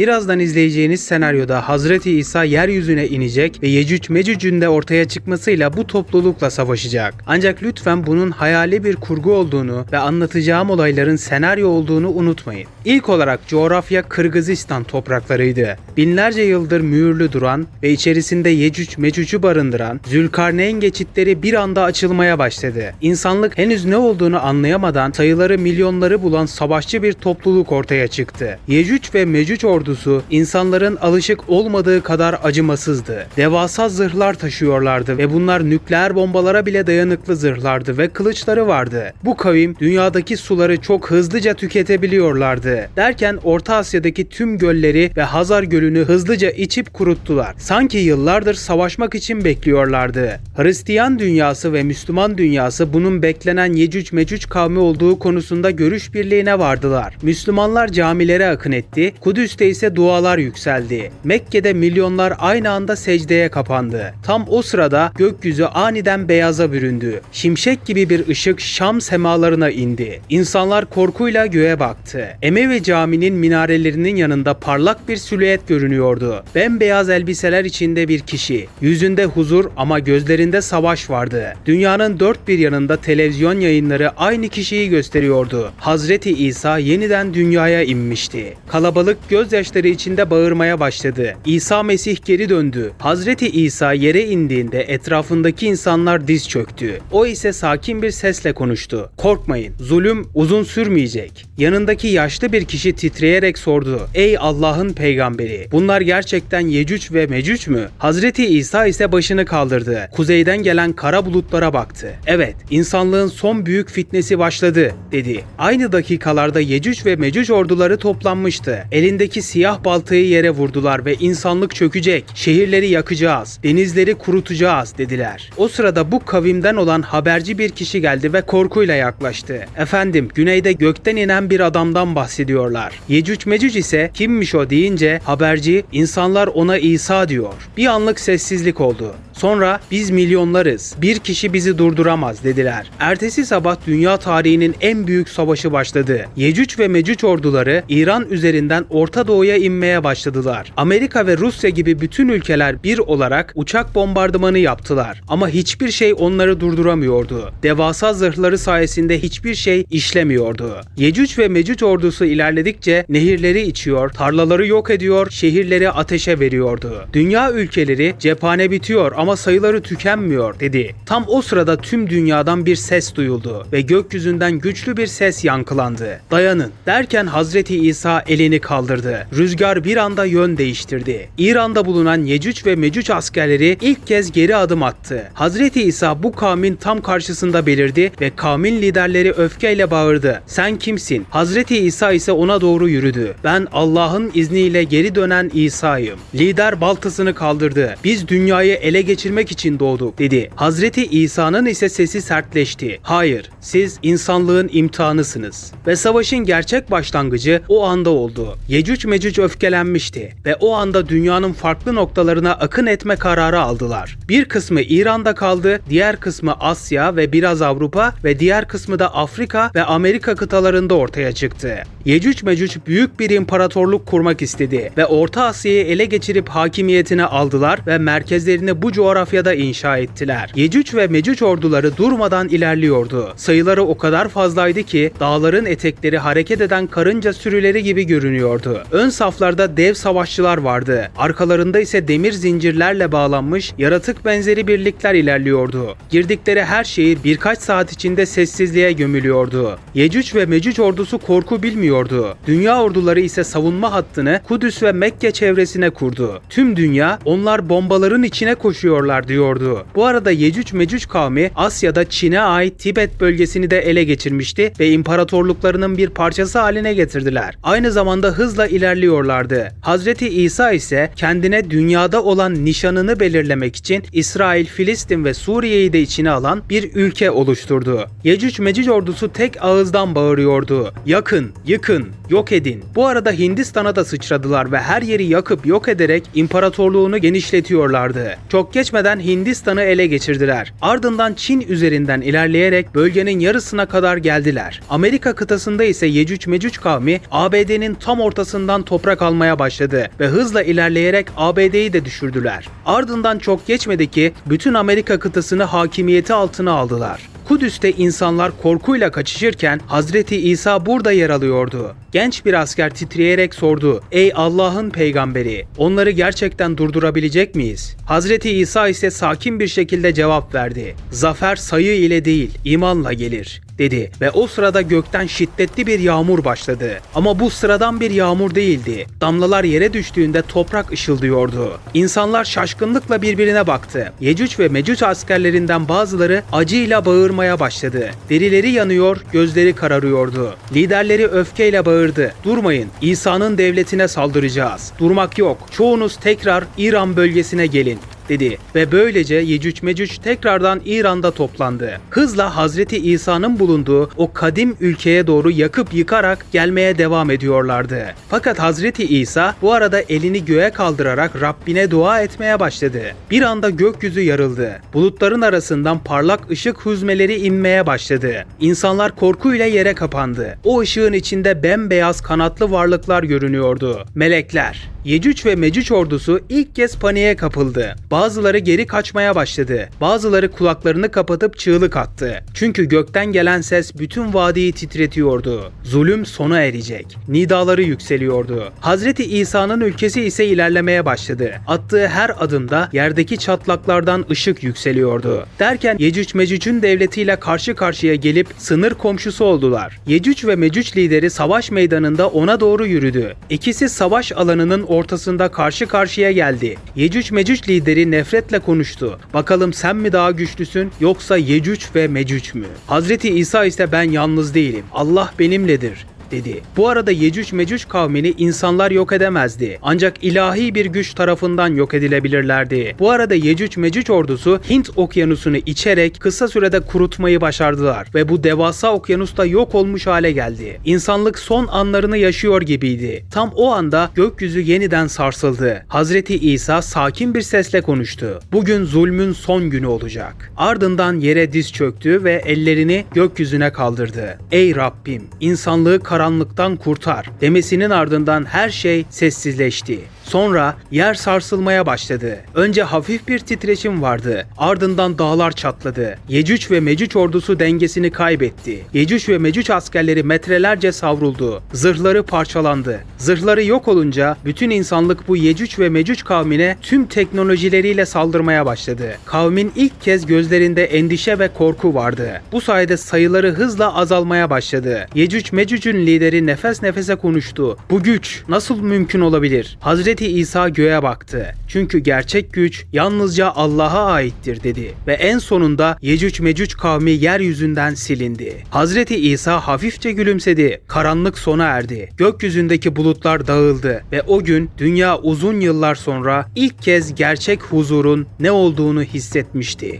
Birazdan izleyeceğiniz senaryoda Hazreti İsa yeryüzüne inecek ve Yecüc Mecüc'ün de ortaya çıkmasıyla bu toplulukla savaşacak. Ancak lütfen bunun hayali bir kurgu olduğunu ve anlatacağım olayların senaryo olduğunu unutmayın. İlk olarak coğrafya Kırgızistan topraklarıydı. Binlerce yıldır mühürlü duran ve içerisinde Yecüc Mecüc'ü barındıran Zülkarneyn geçitleri bir anda açılmaya başladı. İnsanlık henüz ne olduğunu anlayamadan sayıları milyonları bulan savaşçı bir topluluk ortaya çıktı. Yecüc ve Mecüc ordusu insanların alışık olmadığı kadar acımasızdı. Devasa zırhlar taşıyorlardı ve bunlar nükleer bombalara bile dayanıklı zırhlardı ve kılıçları vardı. Bu kavim dünyadaki suları çok hızlıca tüketebiliyorlardı. Derken Orta Asya'daki tüm gölleri ve Hazar Gölü'nü hızlıca içip kuruttular. Sanki yıllardır savaşmak için bekliyorlardı. Hristiyan dünyası ve Müslüman dünyası bunun beklenen Yecüc Mecüc kavmi olduğu konusunda görüş birliğine vardılar. Müslümanlar camilere akın etti, Kudüs'te ise dualar yükseldi. Mekke'de milyonlar aynı anda secdeye kapandı. Tam o sırada gökyüzü aniden beyaza büründü. Şimşek gibi bir ışık Şam semalarına indi. İnsanlar korkuyla göğe baktı. Emevi Camii'nin minarelerinin yanında parlak bir silüet görünüyordu. Bembeyaz elbiseler içinde bir kişi. Yüzünde huzur ama gözlerinde savaş vardı. Dünyanın dört bir yanında televizyon yayınları aynı kişiyi gösteriyordu. Hazreti İsa yeniden dünyaya inmişti. Kalabalık gözyaşları içinde bağırmaya başladı. İsa Mesih geri döndü. Hazreti İsa yere indiğinde etrafındaki insanlar diz çöktü. O ise sakin bir sesle konuştu. Korkmayın, zulüm uzun sürmeyecek. Yanındaki yaşlı bir kişi titreyerek sordu. Ey Allah'ın peygamberi, bunlar gerçekten Yecüc ve Mecüc mü? Hazreti İsa ise başını kaldırdı. Kuzeyden gelen kara bulutlara baktı. Evet, insanlığın son büyük fitnesi başladı, dedi. Aynı dakikalarda Yecüc ve Mecüc orduları toplanmıştı. Elindeki siyah baltayı yere vurdular ve insanlık çökecek. Şehirleri yakacağız, denizleri kurutacağız, dediler. O sırada bu kavimden olan haberci bir kişi geldi ve korkuyla yaklaştı. Efendim, güneyde gökten inen bir adamdan bahsediyorlar. Yecüc Mecüc ise kimmiş o deyince haberci, insanlar ona İsa diyor. Bir anlık sessizlik oldu. Sonra biz milyonlarız, bir kişi bizi durduramaz, dediler. Ertesi sabah dünya tarihinin en büyük savaşı başladı. Yecüc ve Mecüc orduları İran üzerinden Orta Doğu'ya inmeye başladılar. Amerika ve Rusya gibi bütün ülkeler bir olarak uçak bombardımanı yaptılar. Ama hiçbir şey onları durduramıyordu. Devasa zırhları sayesinde hiçbir şey işlemiyordu. Yecüc ve Mecüc ordusu ilerledikçe nehirleri içiyor, tarlaları yok ediyor, şehirleri ateşe veriyordu. Dünya ülkeleri cephane bitiyor ama sayıları tükenmiyor, dedi. Tam o sırada tüm dünyadan bir ses duyuldu ve gökyüzünden güçlü bir ses yankılandı. Dayanın, derken Hazreti İsa elini kaldırdı. Rüzgar bir anda yön değiştirdi. İran'da bulunan Yecüc ve Mecüc askerleri ilk kez geri adım attı. Hazreti İsa bu kavmin tam karşısında belirdi ve kavmin liderleri öfkeyle bağırdı. Sen kimsin? Hazreti İsa ise ona doğru yürüdü. Ben Allah'ın izniyle geri dönen İsa'yım. Lider baltasını kaldırdı. Biz dünyayı ele geçirmek için doğduk, dedi. Hazreti İsa'nın ise sesi sertleşti. Hayır, siz insanlığın imtihanısınız. Ve savaşın gerçek başlangıcı o anda oldu. Yecüc Mecüc öfkelenmişti ve o anda dünyanın farklı noktalarına akın etme kararı aldılar. Bir kısmı İran'da kaldı, diğer kısmı Asya ve biraz Avrupa ve diğer kısmı da Afrika ve Amerika kıtalarında ortaya çıktı. Yecüc Mecüc büyük bir imparatorluk kurmak istedi ve Orta Asya'yı ele geçirip hakimiyetine aldılar ve merkezlerini bu coğrafyada inşa ettiler. Yecüc ve Mecüc orduları durmadan ilerliyordu. Sayıları o kadar fazlaydı ki dağların etekleri hareket eden karınca sürüleri gibi görünüyordu. Ön saflarda dev savaşçılar vardı. Arkalarında ise demir zincirlerle bağlanmış yaratık benzeri birlikler ilerliyordu. Girdikleri her şehir birkaç saat içinde sessizliğe gömülüyordu. Yecüc ve Mecüc ordusu korku bilmiyordu. Dünya orduları ise savunma hattını Kudüs ve Mekke çevresine kurdu. Tüm dünya onlar bombaların içine koşuyorlar diyordu. Bu arada Yecüc Mecüc kavmi Asya'da Çin'e ait Tibet bölgesini de ele geçirmişti ve imparatorluklarının bir parçası haline getirdiler. Aynı zamanda hızla ilerliyorlardı. Hazreti İsa ise kendine dünyada olan nişanını belirlemek için İsrail, Filistin ve Suriye'yi de içine alan bir ülke oluşturdu. Yecüc Mecüc ordusu tek ağızdan bağırıyordu. Yakın, yıkın, yok edin. Bu arada Hindistan'a da sıçradılar ve her yeri yakıp yok ederek imparatorluğunu genişletiyorlardı. Çok geçmeden Hindistan'ı ele geçirdiler. Ardından Çin üzerinden ilerleyerek bölgenin yarısına kadar geldiler. Amerika kıtasında ise Yecüc Mecüc kavmi ABD'nin tam ortasından toprak almaya başladı ve hızla ilerleyerek ABD'yi de düşürdüler. Ardından çok geçmedi ki bütün Amerika kıtasını hakimiyeti altına aldılar. Kudüs'te insanlar korkuyla kaçışırken Hazreti İsa burada yer alıyordu. Genç bir asker titreyerek sordu: "Ey Allah'ın peygamberi, onları gerçekten durdurabilecek miyiz?" Hazreti İsa ise sakin bir şekilde cevap verdi: "Zafer sayı ile değil, imanla gelir." dedi ve o sırada gökten şiddetli bir yağmur başladı. Ama bu sıradan bir yağmur değildi. Damlalar yere düştüğünde toprak ışıldıyordu. İnsanlar şaşkınlıkla birbirine baktı. Yecüc ve Mecüc askerlerinden bazıları acıyla bağırmaya başladı. Derileri yanıyor, gözleri kararıyordu. Liderleri öfkeyle bağırdı: "Durmayın, İsa'nın devletine saldıracağız. Durmak yok. Çoğunuz tekrar İran bölgesine gelin." dedi ve böylece Yecüc Mecüc tekrardan İran'da toplandı. Hızla Hazreti İsa'nın bulunduğu o kadim ülkeye doğru yakıp yıkarak gelmeye devam ediyorlardı. Fakat Hazreti İsa bu arada elini göğe kaldırarak Rabbine dua etmeye başladı. Bir anda gökyüzü yarıldı. Bulutların arasından parlak ışık hüzmeleri inmeye başladı. İnsanlar korkuyla yere kapandı. O ışığın içinde bembeyaz kanatlı varlıklar görünüyordu. Melekler. Yecüc ve Mecüc ordusu ilk kez paniğe kapıldı. Bazıları geri kaçmaya başladı. Bazıları kulaklarını kapatıp çığlık attı. Çünkü gökten gelen ses bütün vadiyi titretiyordu. Zulüm sona erecek. Nidaları yükseliyordu. Hazreti İsa'nın ülkesi ise ilerlemeye başladı. Attığı her adımda yerdeki çatlaklardan ışık yükseliyordu. Derken Yecüc Mecüc'ün devletiyle karşı karşıya gelip sınır komşusu oldular. Yecüc ve Mecüc lideri savaş meydanında ona doğru yürüdü. İkisi savaş alanının ortasında karşı karşıya geldi. Yecüc Mecüc lideri nefretle konuştu: "Bakalım sen mi daha güçlüsün yoksa Yecüc ve Mecüc mü?" Hazreti İsa ise "Ben yalnız değilim. Allah benimledir." dedi. Bu arada Yecüc Mecüc kavmini insanlar yok edemezdi. Ancak ilahi bir güç tarafından yok edilebilirlerdi. Bu arada Yecüc Mecüc ordusu Hint okyanusunu içerek kısa sürede kurutmayı başardılar ve bu devasa okyanusta yok olmuş hale geldi. İnsanlık son anlarını yaşıyor gibiydi. Tam o anda gökyüzü yeniden sarsıldı. Hazreti İsa sakin bir sesle konuştu: "Bugün zulmün son günü olacak." Ardından yere diz çöktü ve ellerini gökyüzüne kaldırdı. "Ey Rabbim, insanlığı karanlıktan kurtar" demesinin ardından her şey sessizleşti. Sonra yer sarsılmaya başladı. Önce hafif bir titreşim vardı. Ardından dağlar çatladı. Yecüc ve Mecüc ordusu dengesini kaybetti. Yecüc ve Mecüc askerleri metrelerce savruldu. Zırhları parçalandı. Zırhları yok olunca bütün insanlık bu Yecüc ve Mecüc kavmine tüm teknolojileriyle saldırmaya başladı. Kavmin ilk kez gözlerinde endişe ve korku vardı. Bu sayede sayıları hızla azalmaya başladı. Yecüc Mecüc'ün lideri nefes nefese konuştu: "Bu güç nasıl mümkün olabilir?" Hazreti İsa göğe baktı. "Çünkü gerçek güç yalnızca Allah'a aittir" dedi ve en sonunda Yecüc Mecüc kavmi yeryüzünden silindi. Hazreti İsa hafifçe gülümsedi. Karanlık sona erdi. Gökyüzündeki bulutlar dağıldı ve o gün dünya uzun yıllar sonra ilk kez gerçek huzurun ne olduğunu hissetmişti.